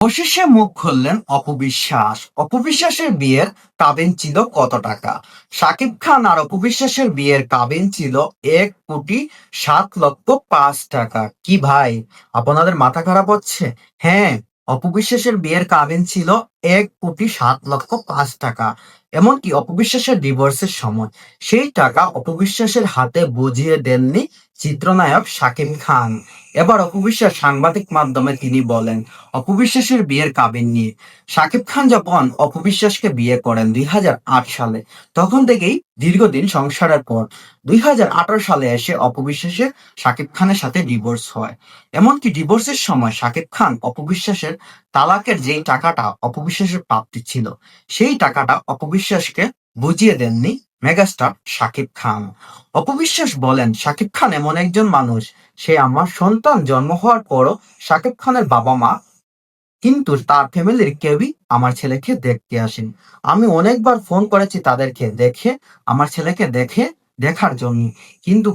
অবশেষে মুখ খুললেন অপবিশ্বাস। অপবিশ্বাসের বিয়ের কাবিন ছিল কত টাকা? শাকিব খান আর অপবিশ্বাসের বিয়ের কাবিন ছিল ১,৭,৫,০০,০০০ টাকা। কি ভাই, আপনাদের মাথা খারাপ হচ্ছে? হ্যাঁ, অপবিশ্বাসের বিয়ের কাবিন ছিল ১,৭,৫,০০,০০০ টাকা। এমনকি অপবিশ্বাসের ডিভোর্সের সময় সেই টাকা অপবিশ্বাসের হাতে বুঝিয়ে দেননি চিত্রনায়ক শাকিব খান। এবার অপবিশ্বাস সাংবাদিক মাধ্যমে তিনি বলেন অপবিশ্বাসের বিয়ের কাবিন নিয়ে। শাকিব খান যখন অপবিশ্বাসকে বিয়ে করেন ২০০৮ সালে, তখন থেকেই দীর্ঘদিন সংসারের পর ২০১৮ সালে এসে অপবিশ্বাসের শাকিব খানের সাথে ডিভোর্স হয়। এমনকি ডিভোর্সের সময় শাকিব খান অপবিশ্বাসের তালাকের যেই টাকাটা অপবিশ্বাসের প্রাপ্তি ছিল, সেই টাকাটা অপবিশ্বাসকে বুঝিয়ে দেননি মেগাস্টার শাকিব খান। অপবিশ্বাস বলেন, শাকিব খান এমন একজন মানুষ, সে আমার সন্তান জন্ম হওয়ার পরও শাকিব খানের বাবা-মা কিন্তু তার ফ্যামিলির কেউই আমার ছেলেকে দেখতে আসেনি। আমি অনেকবার ফোন করেছি তাদেরকে আমার ছেলেকে দেখার জন্য। কিন্তু